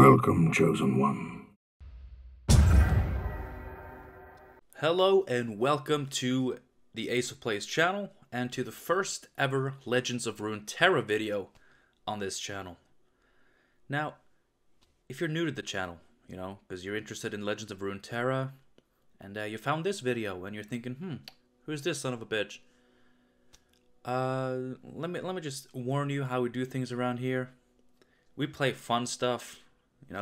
Welcome, Chosen One. Hello and welcome to the Ace of Plays channel and to the first ever Legends of Runeterra video on this channel. Now, if you're new to the channel, because you're interested in Legends of Runeterra and you found this video and you're thinking, who's this son of a bitch? Let me just warn you how we do things around here. We play fun stuff,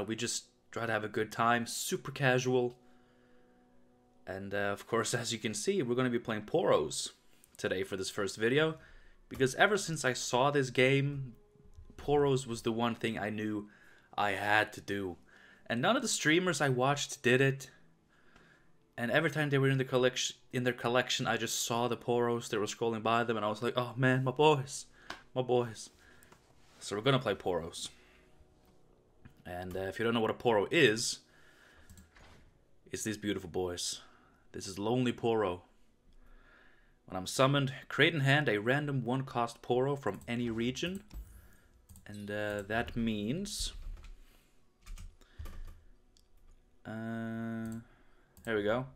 we just try to have a good time, super casual. And of course, as you can see, we're going to be playing Poros today for this first video. Because ever since I saw this game, Poros was the one thing I knew I had to do. And none of the streamers I watched did it. And every time they were in their collection, I just saw the Poros. They were scrolling by them and I was like, oh man, my boys. My boys. So we're going to play Poros. And if you don't know what a Poro is, it's these beautiful boys. This is Lonely Poro. When I'm summoned, create in hand a random 1-cost Poro from any region. And that means... there we go.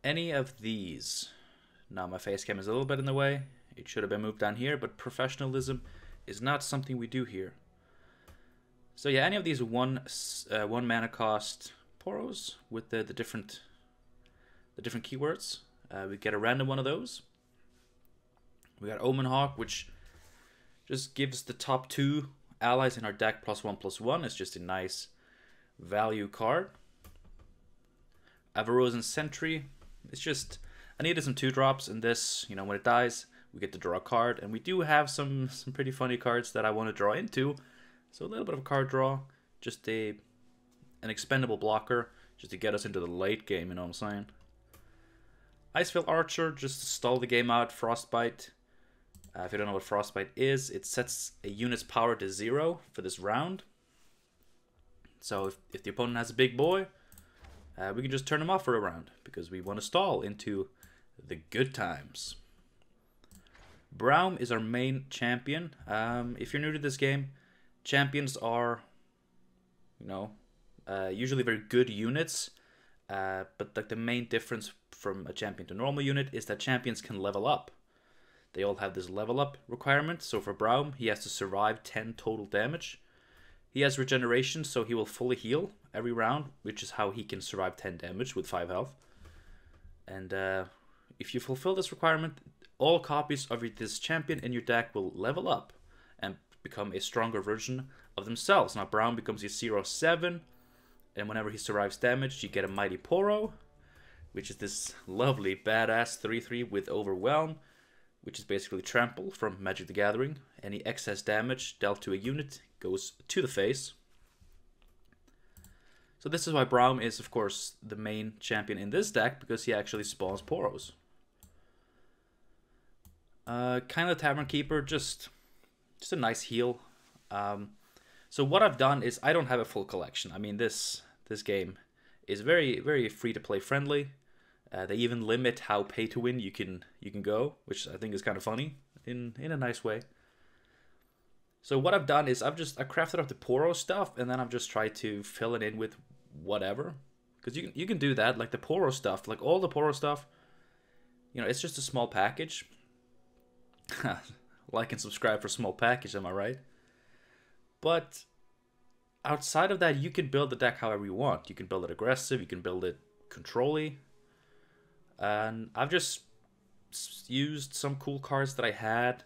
Any of these. Now my face cam is a little bit in the way. It should have been moved down here, but professionalism is not something we do here. So yeah, any of these one mana cost Poros with the different keywords. We get a random one of those. We got Omen Hawk, which just gives the top 2 allies in our deck +1/+1. It's just a nice value card. Avarosan Sentry. It's just, I needed some 2-drops, and this, when it dies, we get to draw a card. And we do have some pretty funny cards that I want to draw into. So a little bit of a card draw, just an expendable blocker, just to get us into the late game, you know what I'm saying? Icefield Archer, just to stall the game out. Frostbite. If you don't know what Frostbite is, it sets a unit's power to 0 for this round. So if the opponent has a big boy, we can just turn him off for a round, because we want to stall into the good times. Braum is our main champion. If you're new to this game, champions are, usually very good units, but the main difference from a champion to normal unit is that champions can level up. They all have this level up requirement, so for Braum, he has to survive 10 total damage. He has regeneration, so he will fully heal every round, which is how he can survive 10 damage with 5 health. And if you fulfill this requirement, all copies of this champion in your deck will level up and become a stronger version of themselves. Now Braum becomes a 0/7, and whenever he survives damage, you get a Mighty Poro, which is this lovely badass 3/3 with Overwhelm, which is basically Trample from Magic the Gathering. Any excess damage dealt to a unit goes to the face. So this is why Braum is, of course, the main champion in this deck, because he actually spawns Poros. Kind of Tavern Keeper, just a nice heal. So what I've done is I don't have a full collection. I mean, this game is very, very free to play friendly. They even limit how pay to win you can go, which I think is kind of funny in a nice way. So what I've done is I've crafted up the Poro stuff, and then I've just tried to fill it in with whatever, because you can do that. Like the Poro stuff, like all the Poro stuff, it's just a small package. Like and subscribe for small package, am I right? But outside of that, you can build the deck however you want. You can build it aggressive, you can build it control-y. And I've just used some cool cards that I had,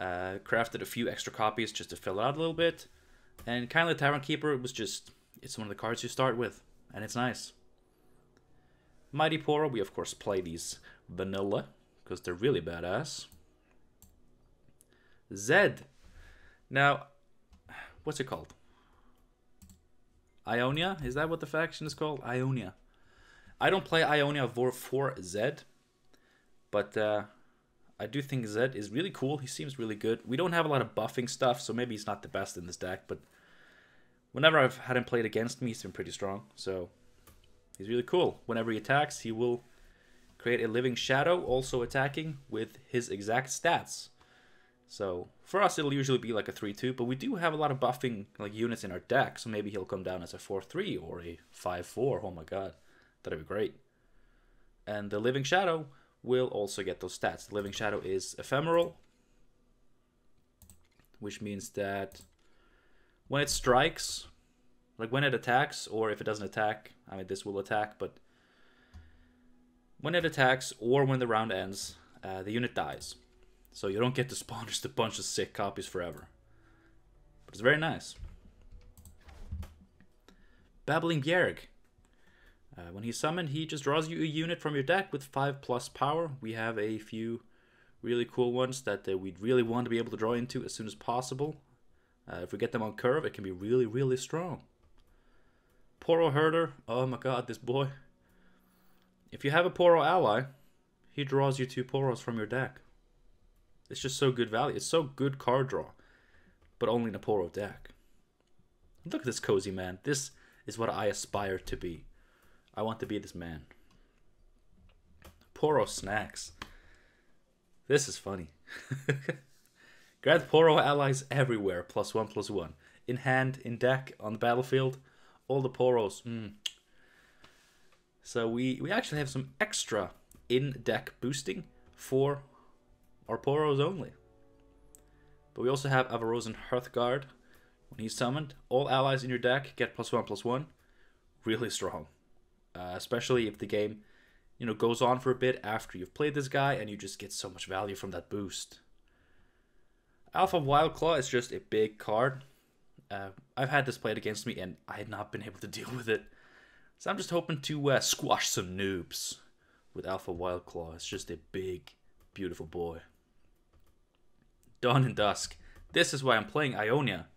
crafted a few extra copies just to fill it out a little bit. And kind of the Tavern Keeper, it's one of the cards you start with, and it's nice. Mighty Poro, we of course play these vanilla, because they're really badass. Zed. Now, what's it called? Ionia? Is that what the faction is called? Ionia. I don't play Ionia for Zed, but I do think Zed is really cool. He seems really good. We don't have a lot of buffing stuff, so maybe he's not the best in this deck, but whenever I've had him played against me, he's been pretty strong, so he's really cool. Whenever he attacks, he will create a living shadow, also attacking with his exact stats. So for us, it'll usually be like a 3-2, but we do have a lot of buffing like units in our deck, so maybe he'll come down as a 4-3 or a 5-4. Oh my god, that'd be great. And the Living Shadow will also get those stats. The Living Shadow is ephemeral, which means that when it strikes, like when it attacks, or if it doesn't attack, I mean this will attack, but when it attacks or when the round ends, the unit dies. So you don't get to spawn just a bunch of sick copies forever. But it's very nice. Babbling Bjerg. When he's summoned, he just draws you a unit from your deck with 5+ power. We have a few really cool ones that we'd really want to be able to draw into as soon as possible. If we get them on curve, it can be really, really strong. Poro Herder. Oh my god, this boy. If you have a Poro ally, he draws you 2 Poros from your deck. It's just so good value. It's so good card draw, but only in a Poro deck. Look at this cozy man. This is what I aspire to be. I want to be this man. Poro snacks. This is funny. Grant Poro allies everywhere. +1/+1. In hand, in deck, on the battlefield. All the Poros. So we actually have some extra in-deck boosting for our Poros only. But we also have Avarosan Hearthguard. When he's summoned, all allies in your deck get +1/+1. Really strong. Especially if the game, you know, goes on for a bit after you've played this guy and you just get so much value from that boost. Alpha Wildclaw is just a big card. I've had this played against me and I had not been able to deal with it. So I'm just hoping to squash some noobs with Alpha Wildclaw. It's just a big, beautiful boy. Dawn and Dusk. This is why I'm playing Ionia.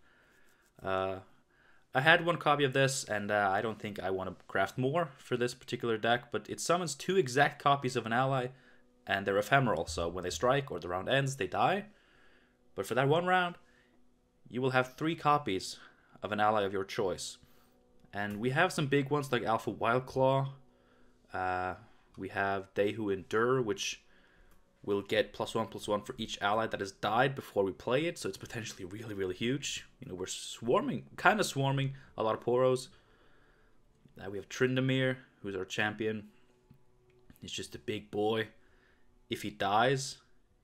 I had one copy of this, and I don't think I want to craft more for this particular deck, but it summons 2 exact copies of an ally, and they're ephemeral, so when they strike or the round ends, they die. But for that one round, you will have 3 copies of an ally of your choice. And we have some big ones like Alpha Wildclaw. We have They Who Endure, which will get +1/+1 for each ally that has died before we play it, so it's potentially really, really huge. You know, we're kind of swarming a lot of Poros. We have Tryndamere, who's our champion. He's just a big boy. If he dies,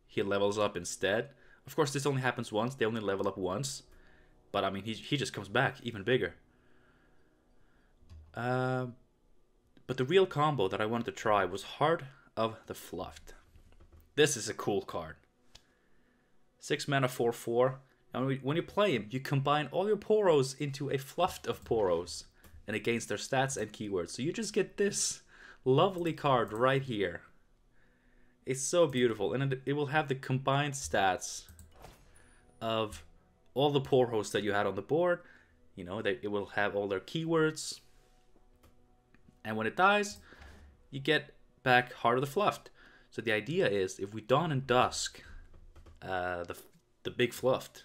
he levels up instead. Of course, this only happens once. They only level up once. But, I mean, he just comes back even bigger. But the real combo that I wanted to try was Heart of the Fluffed. This is a cool card. 6 mana 4/4. And when you play him, you combine all your Poros into a Fluffed of Poros. And it gains their stats and keywords. So you just get this lovely card right here. It's so beautiful. And it will have the combined stats of all the Poros that you had on the board. You know, it will have all their keywords. And when it dies, you get back Heart of the Fluffed. So the idea is, if we Dawn and Dusk, the big Fluffed,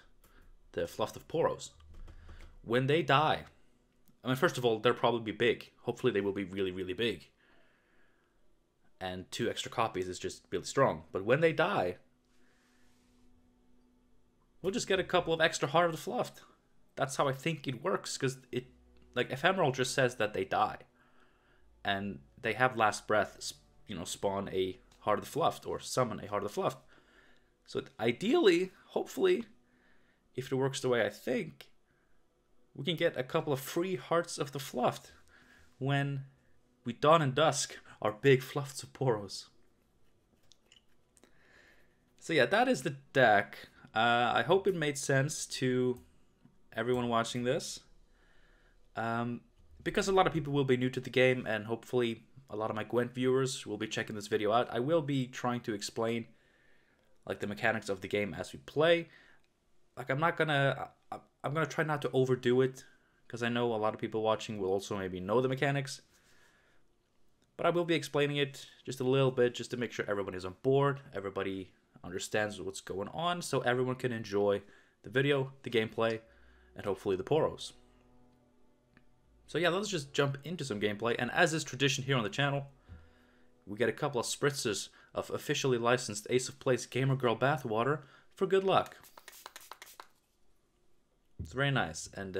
the Fluffed of Poros, when they die, I mean, first of all, they'll probably be big. Hopefully they will be really, really big. And 2 extra copies is just really strong. But when they die, we'll just get a couple of extra Heart of the Fluffed. That's how I think it works, because like Ephemeral just says that they die. And they have Last Breath, you know, spawn a Heart of the Fluffed or summon a Heart of the Fluffed. So ideally, hopefully, if it works the way I think, we can get a couple of free Hearts of the Fluffed when we Dawn and Dusk our big Fluffs of Poros. So yeah, that is the deck. I hope it made sense to everyone watching this. Because a lot of people will be new to the game, and hopefully a lot of my Gwent viewers will be checking this video out, I will be trying to explain like the mechanics of the game as we play. Like I'm gonna try not to overdo it, because I know a lot of people watching will also maybe know the mechanics. But I will be explaining it just a little bit, just to make sure everyone is on board, everybody understands what's going on, so everyone can enjoy the video, the gameplay, and hopefully the Poros. So yeah, let's just jump into some gameplay, and as is tradition here on the channel, we get a couple of spritzes of officially licensed Ace of Plays Gamer Girl bathwater for good luck. It's very nice. And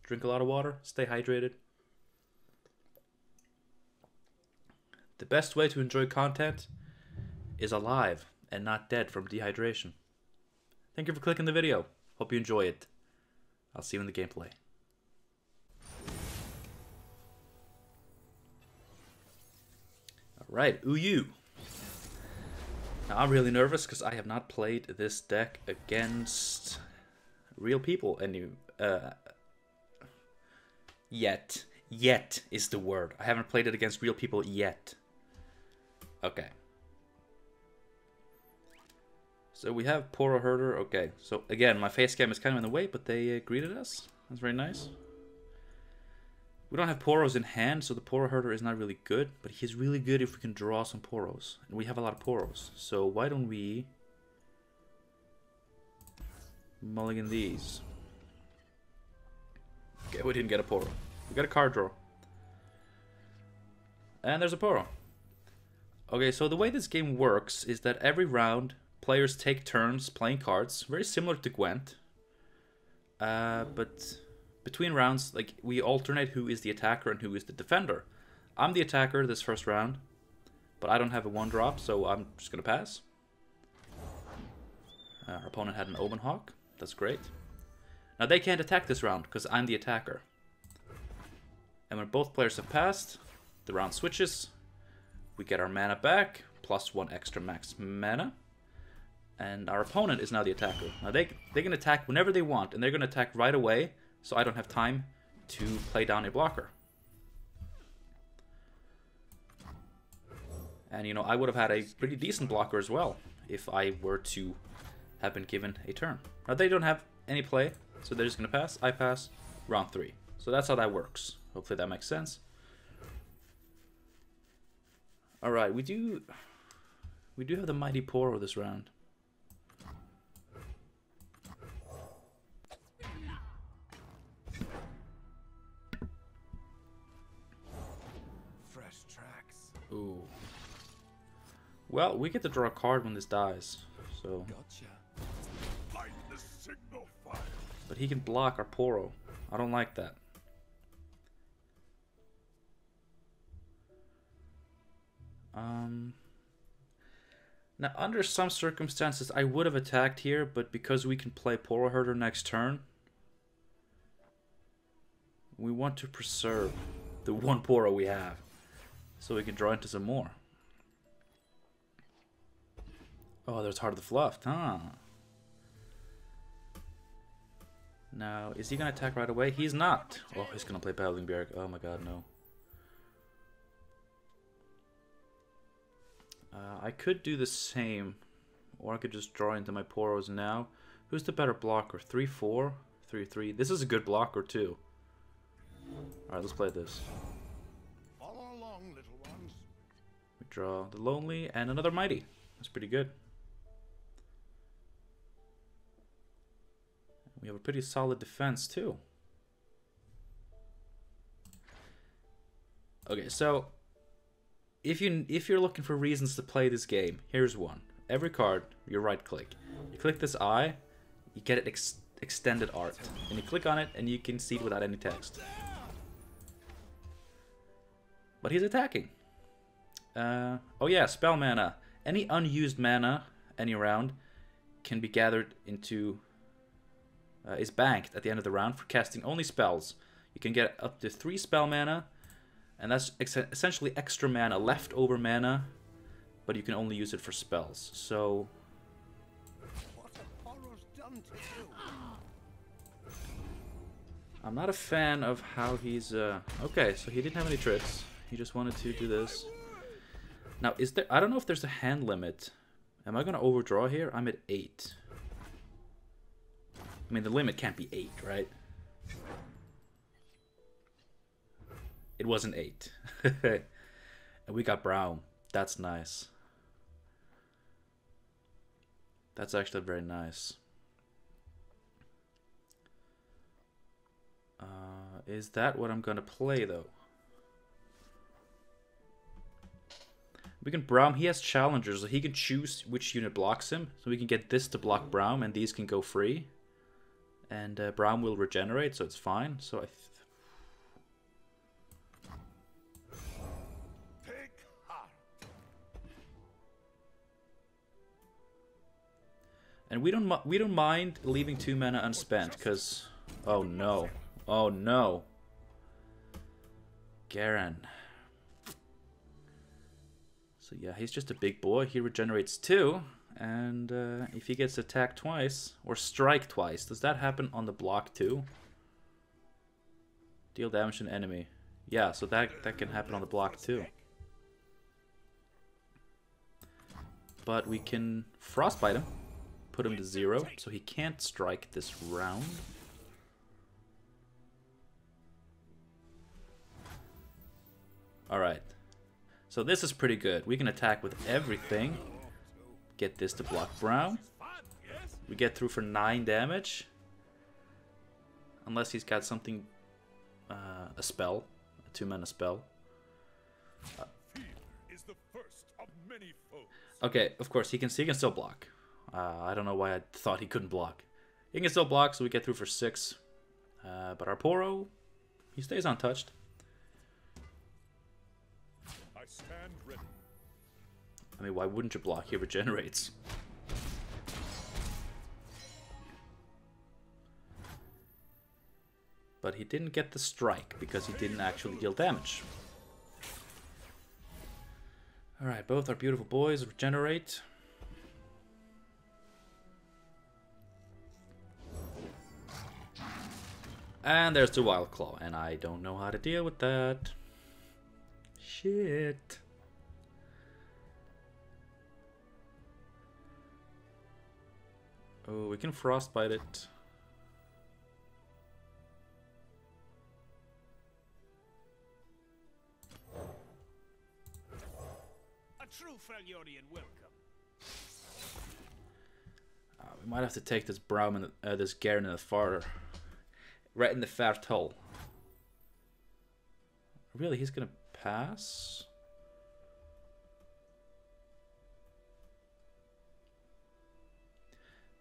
drink a lot of water, stay hydrated. The best way to enjoy content is alive and not dead from dehydration. Thank you for clicking the video. Hope you enjoy it. I'll see you in the gameplay. Alright, Uyu. Now I'm really nervous because I have not played this deck against real people yet. Yet is the word. I haven't played it against real people yet. Okay. So we have Poro Herder. Okay, so again, my face cam is kind of in the way, but they greeted us. That's very nice. We don't have Poros in hand, so the Poro Herder is not really good, but he's really good if we can draw some Poros. And we have a lot of Poros, so why don't we mulligan these? Okay, we didn't get a Poro. We got a card draw. And there's a Poro. Okay, so the way this game works is that every round, players take turns playing cards, very similar to Gwent. But between rounds, like, we alternate who is the attacker and who is the defender. I'm the attacker this first round, but I don't have a 1-drop, so I'm just gonna pass. Our opponent had an Omen Hawk. That's great. Now they can't attack this round because I'm the attacker. And when both players have passed, the round switches. We get our mana back, plus 1 extra max mana. And our opponent is now the attacker. Now they can attack whenever they want, and they're going to attack right away, so I don't have time to play down a blocker. And, you know, I would have had a pretty decent blocker as well if I were to have been given a turn. Now they don't have any play, so they're just going to pass. I pass, round 3. So that's how that works. Hopefully that makes sense. Alright, we do have the Mighty Poro this round. Fresh tracks. Ooh. Well, we get to draw a card when this dies, so. Gotcha. Light the signal fire. But he can block our Poro. I don't like that. Now, under some circumstances, I would have attacked here, but because we can play Poro Herder next turn, we want to preserve the 1 Poro we have, so we can draw into some more. Oh, there's Heart of the Fluffed, huh? Now, is he going to attack right away? He's not. Oh, he's going to play Battling Bjerg. Oh my god, no. I could do the same, or I could just draw into my Poros now. Who's the better blocker? 3-4? 3-3? This is a good blocker too. Alright, let's play this. Follow along, little ones. We draw the Lonely and another Mighty. That's pretty good. We have a pretty solid defense too. Okay, so if you're looking for reasons to play this game, here's one. Every card, you right click. You click this eye, you get it extended art. And you click on it and you can see it without any text. But he's attacking. Oh yeah, spell mana. Any unused mana, any round, can be gathered into... is banked at the end of the round for casting only spells. You can get up to 3 spell mana, and that's essentially extra mana, leftover mana, but you can only use it for spells. So What have Poros done to you? I'm not a fan of how he's okay, so he didn't have any tricks. He just wanted to do this. Now, is there... I don't know if there's a hand limit. Am I gonna overdraw here? I'm at 8. I mean, the limit can't be 8, right? It wasn't 8. And we got Brown. That's nice. That's actually very nice. Is that what I'm gonna play, though? We can Braum. He has challengers, so he can choose which unit blocks him. So we can get this to block Braum, and these can go free. And Braum will regenerate, so it's fine. So and we don't mind leaving 2 mana unspent, because oh no, oh no, Garen. So yeah, he's just a big boy. He regenerates 2, and if he gets attacked twice or strike twice, does that happen on the block too? Deal damage to an enemy. Yeah, so that can happen on the block too. But we can frostbite him. Put him to 0, so he can't strike this round. Alright. So this is pretty good. We can attack with everything. Get this to block Braum. We get through for 9 damage. Unless he's got something... a spell. A 2-mana spell. Okay, of course, he can still block. I don't know why I thought he couldn't block. He can still block, so we get through for 6. But our Poro, he stays untouched. I stand ready. I mean, why wouldn't you block? He regenerates. But he didn't get the strike, because he didn't actually deal damage. Alright, both our beautiful boys regenerate. And there's the Wild Claw, and I don't know how to deal with that. Shit. Oh, we can frostbite it. A true Freljordian welcome. We might have to take this Braum and this Garen in the far, right in the fat hole. Really, he's gonna pass?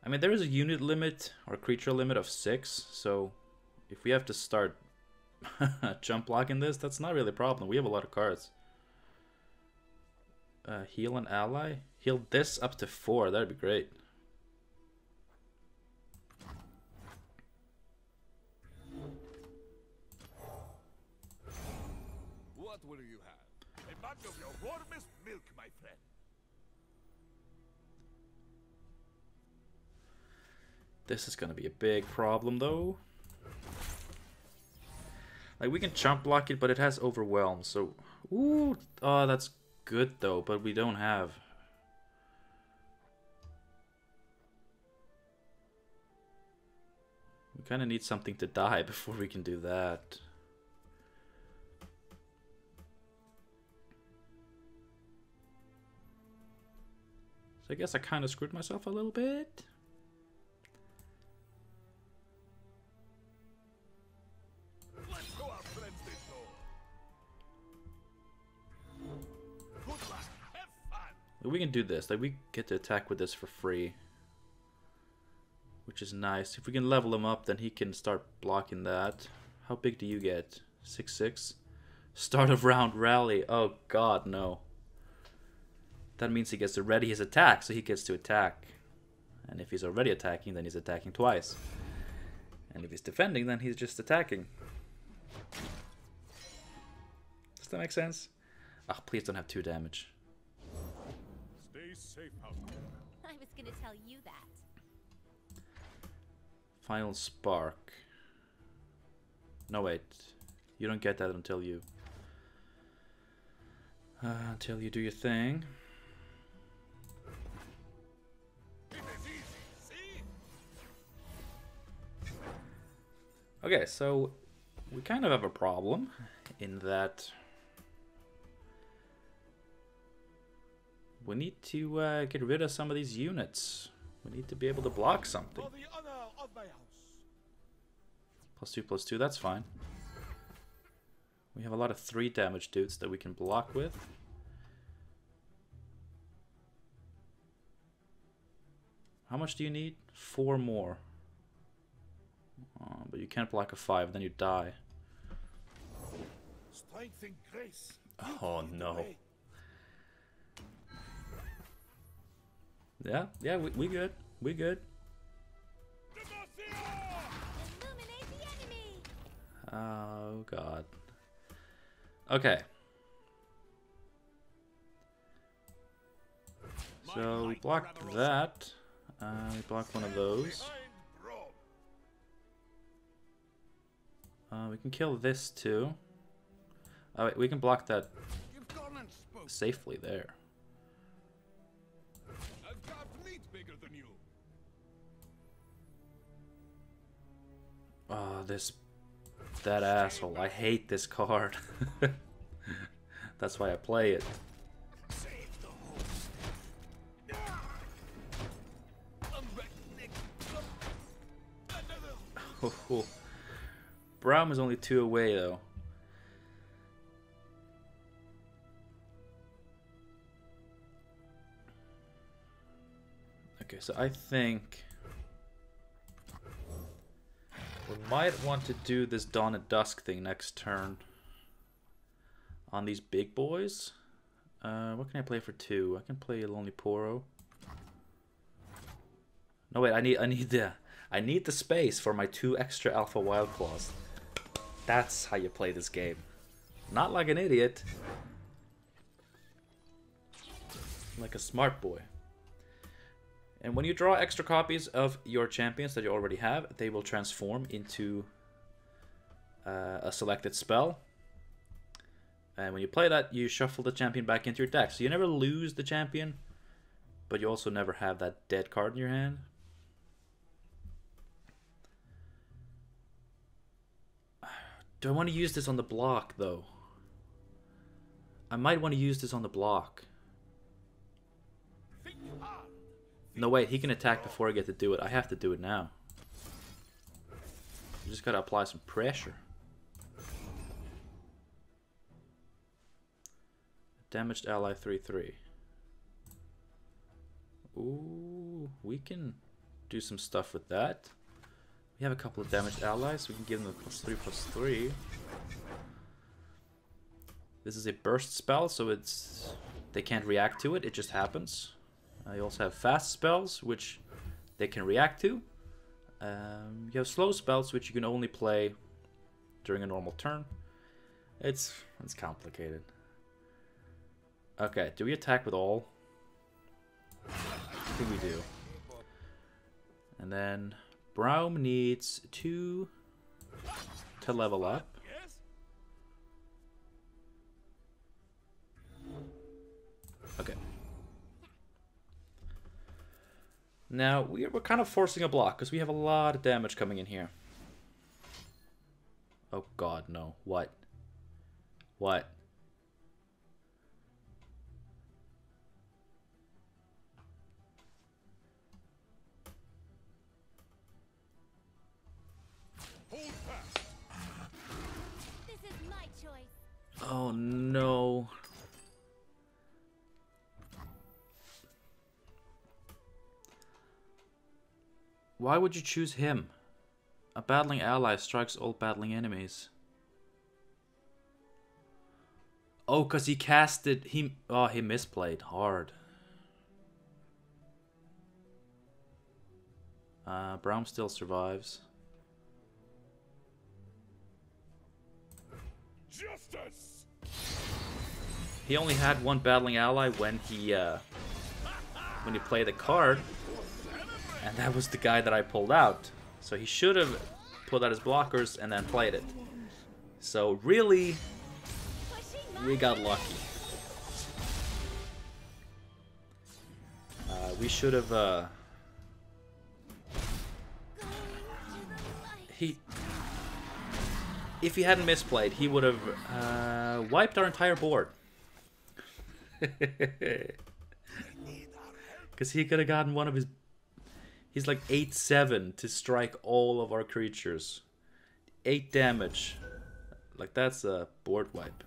I mean, there is a unit limit or creature limit of 6, so if we have to start jump blocking this, that's not really a problem. We have a lot of cards. Heal an ally? Heal this up to 4, that'd be great. What will you have? A mug of your warmest milk, my friend. This is gonna be a big problem, though. Like, we can chump block it, but it has Overwhelm, so... Ooh, oh, that's good, though, but we don't have... We kind of need something to die before we can do that. So I guess I kind of screwed myself a little bit. We can do this. Like, we get to attack with this for free, which is nice. If we can level him up, then he can start blocking that. How big do you get? 6/6. Start of round rally. Oh god, no. That means he gets to ready his attack, so he gets to attack. And if he's already attacking, then he's attacking twice. And if he's defending, then he's just attacking. Does that make sense? Ah, please don't have 2 damage. Stay safe out there. I was gonna tell you that. Final Spark. No, wait. You don't get that until you... until you do your thing. Okay, so we kind of have a problem in that we need to get rid of some of these units. We need to be able to block something. For the honor of my house. +2/+2, that's fine. We have a lot of 3 damage dudes that we can block with. How much do you need? 4 more. But you can't block a 5, then you die. Strength and grace. Oh no. Yeah, we good. We good. Illuminate the enemy. Oh god. Okay. So we blocked that. We blocked one of those. We can kill this too. Oh wait, we can block that safely there. I've got meat bigger than you. Oh, that asshole. I hate this card. That's why I play it. Save the host. Braum is only 2 away though. Okay, so I think we might want to do this Dawn at Dusk thing next turn on these big boys. What can I play for 2? I can play a Lonely Poro. No wait, I need the space for my 2 extra Alpha Wild Claws. That's how you play this game. Not like an idiot. Like a smart boy. And when you draw extra copies of your champions that you already have, they will transform into a selected spell. And when you play that, you shuffle the champion back into your deck. So you never lose the champion, but you also never have that dead card in your hand. Do I want to use this on the block, though? I might want to use this on the block. No, wait, he can attack before I get to do it. I have to do it now. You just gotta apply some pressure. Damaged ally 3/3. Ooh, we can do some stuff with that. We have a couple of damaged allies. We can give them a +3/+3. This is a burst spell, so they can't react to it. It just happens. You also have fast spells, which they can react to. You have slow spells, which you can only play during a normal turn. It's complicated. Okay, do we attack with all? I think we do. And then Braum needs 2 to level up. Okay. Now, we're kind of forcing a block, because we have a lot of damage coming in here. Oh god, no. What? What? This is my choice. Oh no. Why would you choose him? A battling ally strikes all battling enemies. Oh, because he casted... He misplayed hard. Braum still survives. Justice. He only had 1 battling ally when he played the card. And that was the guy that I pulled out. So he should have pulled out his blockers and then played it. So really, we got lucky. We should have... If he hadn't misplayed, he would have wiped our entire board. Because he could have gotten one of his... He's like 8/7 to strike all of our creatures. 8 damage. Like, that's a board wipe.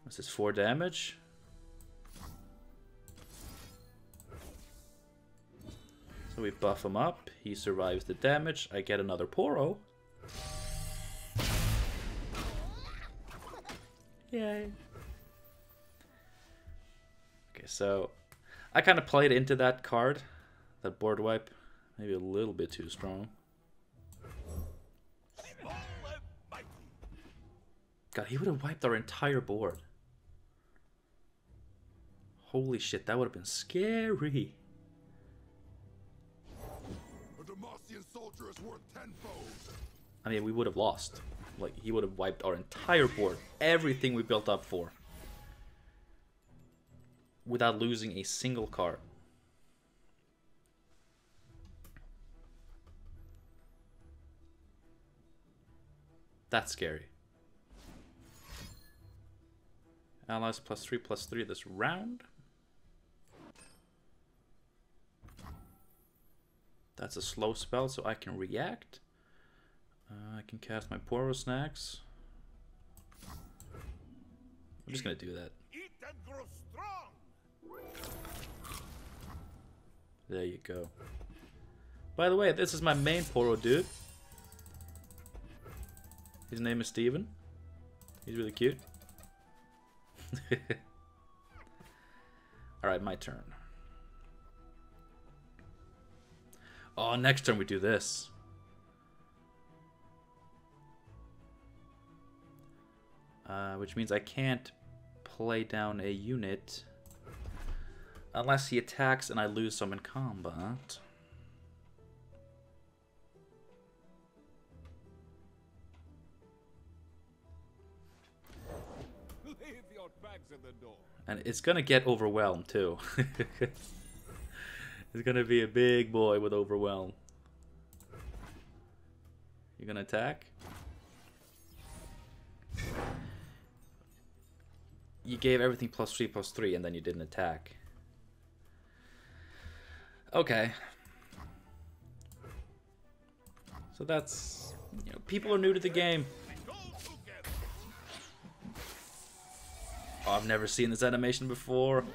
This is 4 damage. So we buff him up. He survives the damage. I get another Poro. Yay. Okay, so I kind of played into that card, that board wipe. Maybe a little bit too strong. God, he would have wiped our entire board. Holy shit, that would have been scary. A Demacian soldier is worth tenfold. I mean, we would have lost. Like, he would have wiped our entire board. Everything we built up for. Without losing a single card. That's scary. Allies +3/+3 this round. That's a slow spell, so I can react. I can cast my Poros next. I'm just gonna do that. Eat and grow strong. There you go. By the way, this is my main Poro dude. His name is Steven. He's really cute. Alright, my turn. Oh, next turn we do this. Which means I can't play down a unit unless he attacks and I lose some in combat. Leave your bags in the door. And it's gonna get overwhelmed too. It's gonna be a big boy with overwhelm. You gonna attack? You gave everything +3/+3 and then you didn't attack. Okay. So that's, you know, people are new to the game. Oh, I've never seen this animation before.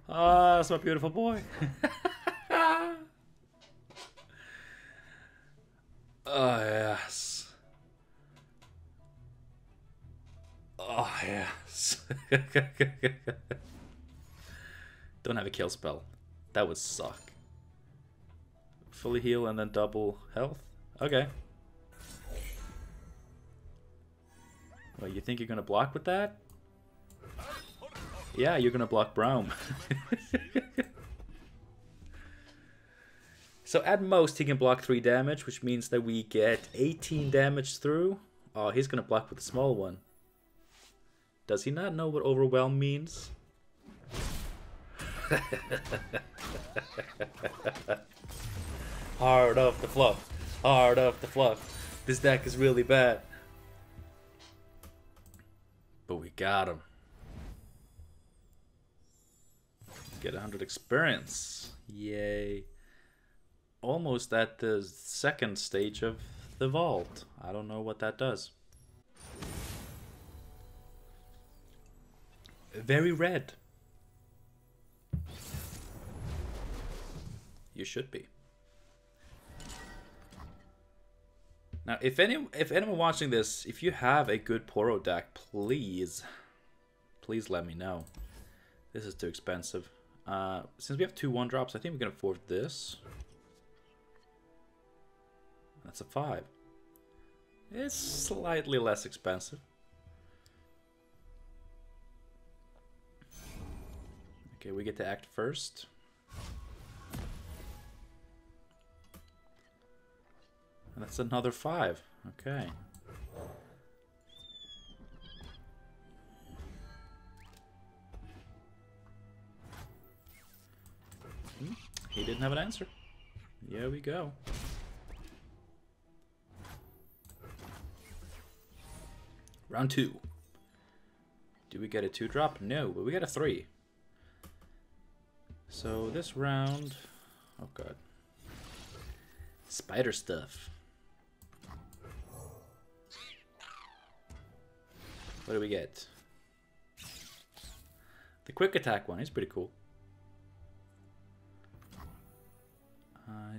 Ah, that's my beautiful boy. Oh, yes. Oh, yes. Don't have a kill spell. That would suck. Fully heal and then double health? Okay. Well, you think you're gonna block with that? Yeah, you're gonna block Braum. So at most he can block 3 damage, which means that we get 18 damage through. Oh, he's gonna block with a small one. Does he not know what overwhelm means? Hard off the fluff. Hard off the fluff. This deck is really bad. But we got him. Get 100 experience. Yay. Almost at the second stage of the vault. I don't know what that does. Very red. You should be. Now, if anyone watching this, if you have a good Poro deck, please let me know. This is too expensive. Since we have 2 1-drops, I think we can afford this. That's a 5. It's slightly less expensive. Okay, we get to act first. And that's another 5. Okay. He didn't have an answer. Here we go. Round 2. Do we get a 2-drop? No, but we get a 3. So this round... Oh god. Spider stuff. What do we get? The quick attack one is pretty cool.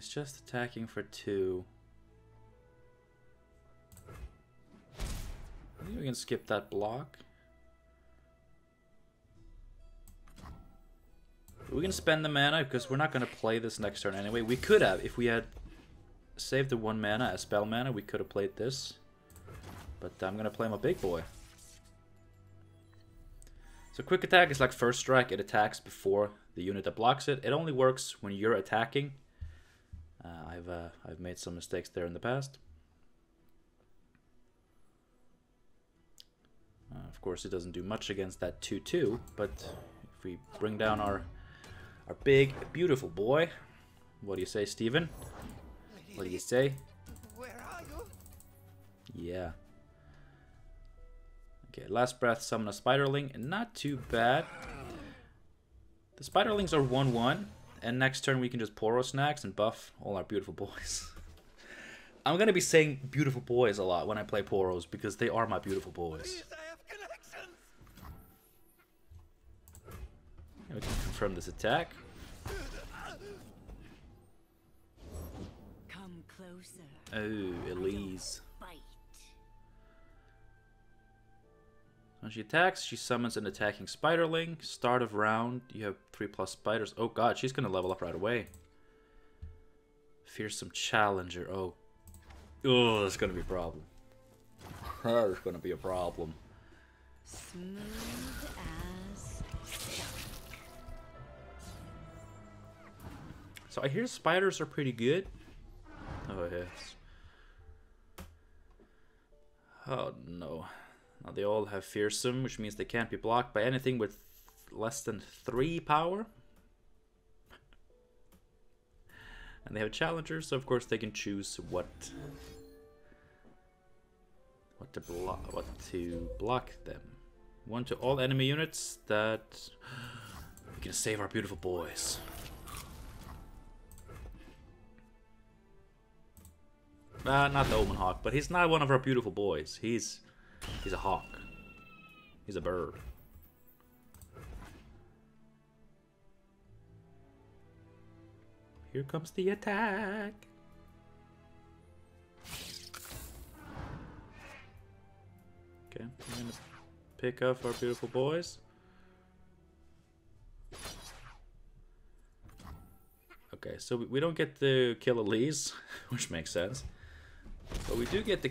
He's just attacking for 2. I think we can skip that block. We can spend the mana because we're not going to play this next turn anyway. We could have, if we had saved the 1 mana as spell mana, we could have played this. But I'm going to play my big boy. So quick attack is like first strike. It attacks before the unit that blocks it. It only works when you're attacking. I've made some mistakes there in the past. Of course, it doesn't do much against that 2/2, but if we bring down our big, beautiful boy, what do you say, Steven? What do you say? Where are you? Yeah. Okay, last breath, summon a spiderling, and not too bad. The spiderlings are 1/1, and next turn we can just Poros next and buff all our beautiful boys. I'm gonna be saying beautiful boys a lot when I play Poros because they are my beautiful boys. Please, I have connections. We can confirm this attack. Come closer. Oh, Elise. Bite. When she attacks, she summons an attacking spiderling. Start of round, you have 3+ spiders. Oh god, she's gonna level up right away. Fearsome challenger. Oh, that's gonna be a problem. That's gonna be a problem. Smooth as silk. So I hear spiders are pretty good. Oh yes. Oh no. Now they all have fearsome, which means they can't be blocked by anything with less than 3 power. And they have challengers, so of course they can choose what to block them. 1 to all enemy units that we can save our beautiful boys. Not the Omen Hawk, but he's not one of our beautiful boys. He's a hawk. He's a bird. Here comes the attack. Okay, I'm gonna pick up our beautiful boys. Okay, so we don't get to kill Elise, which makes sense. But we do get to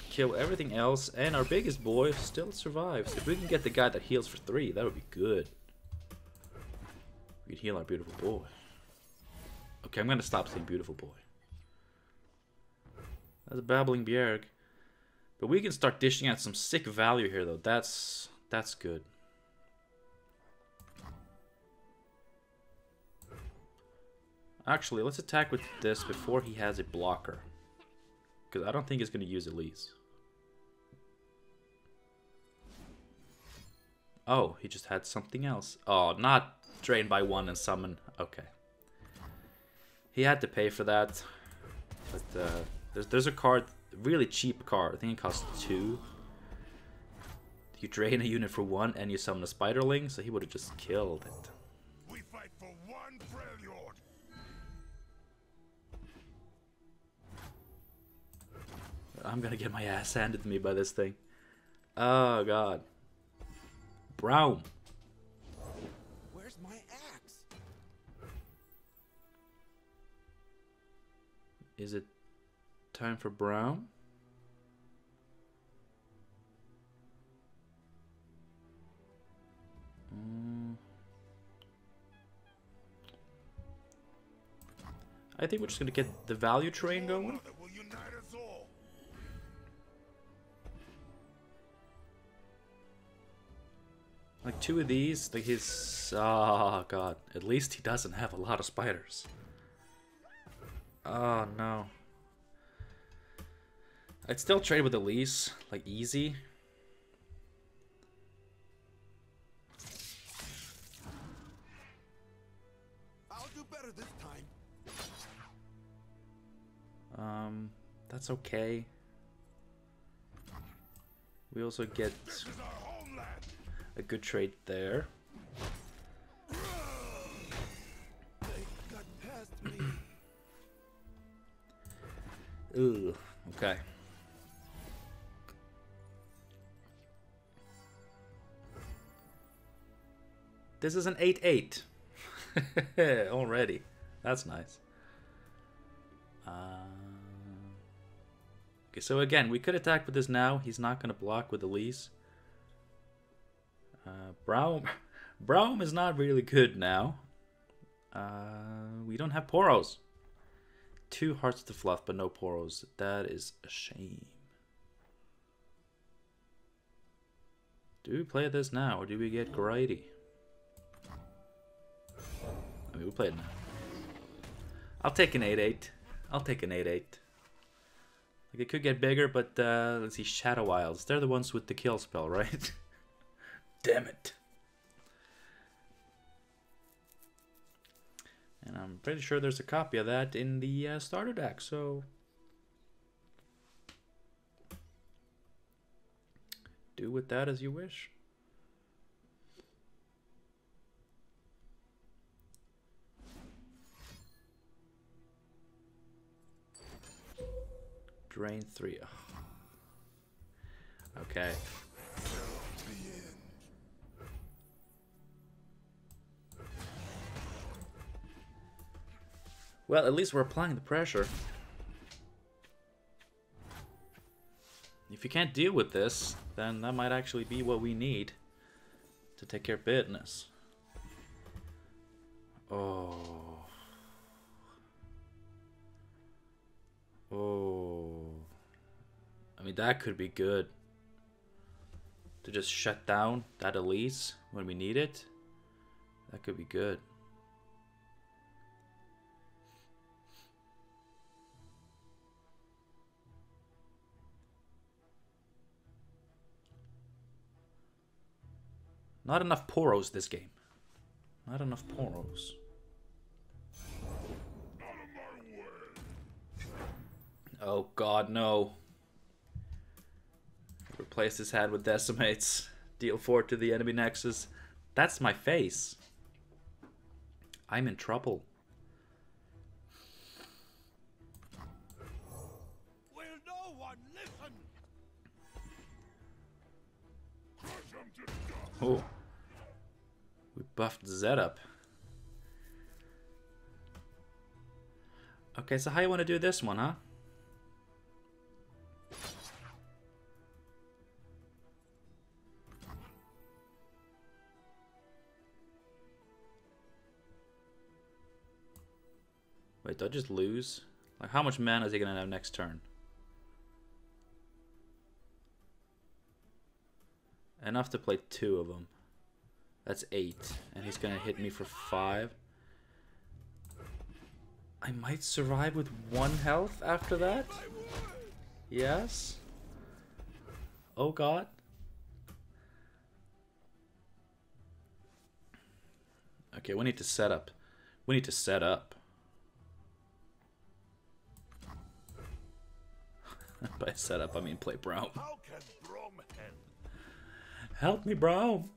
kill everything else, and our biggest boy still survives. If we can get the guy that heals for 3, that would be good. We can heal our beautiful boy. Okay, I'm gonna stop saying beautiful boy. That's a babbling Bjerg. But we can start dishing out some sick value here, though. That's good. Actually, let's attack with this before he has a blocker. Because I don't think he's going to use Elise. Oh, he just had something else. Oh, not drain by 1 and summon. Okay. He had to pay for that. But there's a card, really cheap card. I think it costs 2. You drain a unit for 1 and you summon a spiderling, so he would have just killed it. We fight for one Freljord. I'm gonna get my ass handed to me by this thing. Oh god. Brown. Where's my axe? Is it time for brown? I think we're just gonna get the value train going. That will unite us all. Like 2 of these, like his... Oh god, at least he doesn't have a lot of spiders. Oh no. I'd still trade with Elise, like easy. I'll do better this time. That's okay. We also get This is our homeland. a good trade there. They got past me. Ugh. Okay. This is an 8-8. Already. That's nice. Okay, so again, we could attack with this now. He's not going to block with Elise. Braum is not really good now. We don't have Poros. 2 Hearts to Fluff, but no Poros. That is a shame. Do we play this now, or do we get greedy? I mean, we play it now. I'll take an 8-8. I'll take an 8-8. Like, it could get bigger, but let's see, Shadow Wilds. They're the ones with the kill spell, right? Damn it. And I'm pretty sure there's a copy of that in the starter deck, so... do with that as you wish. Drain 3. Okay. Well, at least we're applying the pressure. If you can't deal with this, then that might actually be what we need to take care of business. Oh. Oh. I mean, that could be good. To just shut down that Elise when we need it. That could be good. Not enough Poros this game. Not enough Poros. Oh god, no. Replace his head with decimates. Deal 4 to the enemy nexus. That's my face. I'm in trouble. Will no one listen? Oh. We buffed Zed up. Okay, so how you want to do this one, huh? Wait, do I just lose? Like, how much mana is he gonna have next turn? Enough to play 2 of them. That's 8. And he's gonna hit me for 5. I might survive with 1 health after that? Yes? Oh god. Okay, we need to set up. We need to set up. By set up, I mean play Braum. How can Brom help? Help me, Braum!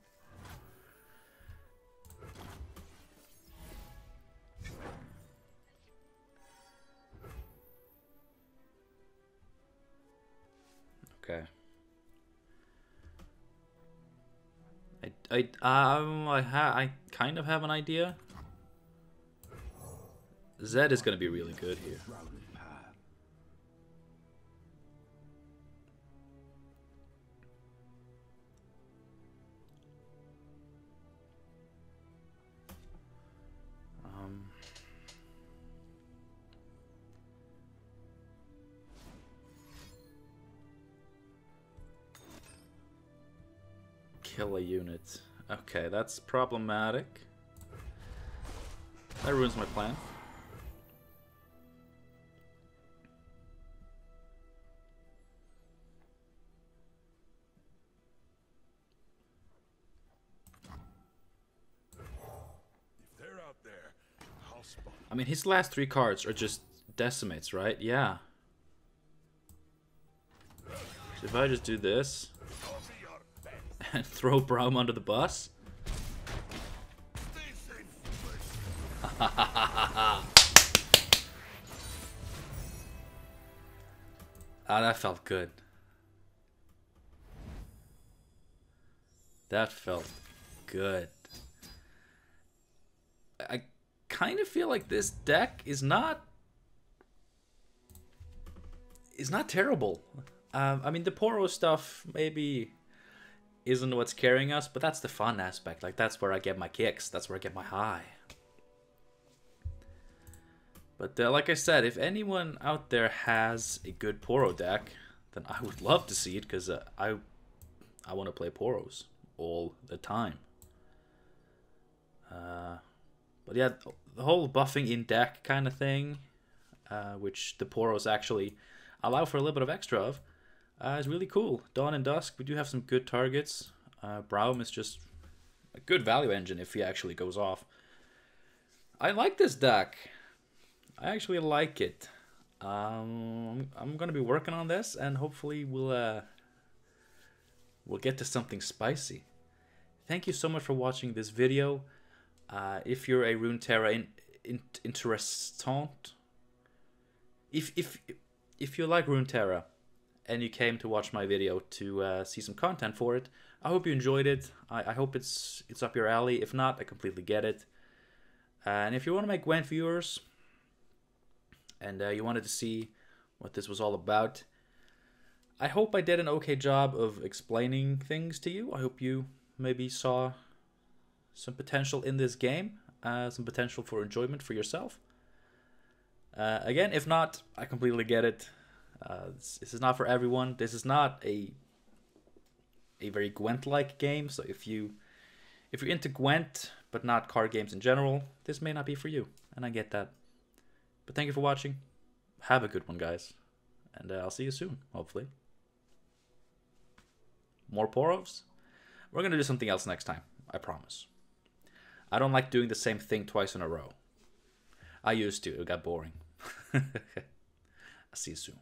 Okay. I kind of have an idea. Zed is gonna be really good here. Kill a unit. Okay, that's problematic. That ruins my plan. If they're out there, I'll spot. I mean, his last 3 cards are just decimates, right? Yeah. So if I just do this I'll be your best. and throw Braum under the bus. Stay safe, foolish. Ah, that felt good. That felt good. I kind of feel like this deck is not terrible. I mean, the Poros stuff maybe isn't what's carrying us, but that's the fun aspect. Like, that's where I get my kicks. That's where I get my high. But like I said, if anyone out there has a good Poro deck, then I would love to see it, because I want to play Poros all the time. But yeah, the whole buffing in deck kind of thing, which the Poros actually allow for a little bit of extra of, is really cool. Dawn and Dusk, we do have some good targets. Braum is just a good value engine if he actually goes off. I like this deck. I actually like it. I'm gonna be working on this, and hopefully we'll get to something spicy. Thank you so much for watching this video. If you're a Runeterra interessant, if you like Runeterra and you came to watch my video to see some content for it, I hope you enjoyed it. I hope it's up your alley. If not, I completely get it. And if you want to make Gwent viewers, and you wanted to see what this was all about, I hope I did an okay job of explaining things to you. I hope you maybe saw some potential in this game, some potential for enjoyment for yourself. Again, if not, I completely get it. This is not for everyone. This is not a very Gwent-like game, so if you're into Gwent but not card games in general, this may not be for you, and I get that. But thank you for watching. Have a good one, guys. And I'll see you soon, hopefully. More Poros? We're going to do something else next time, I promise. I don't like doing the same thing twice in a row. I used to. It got boring. I'll see you soon.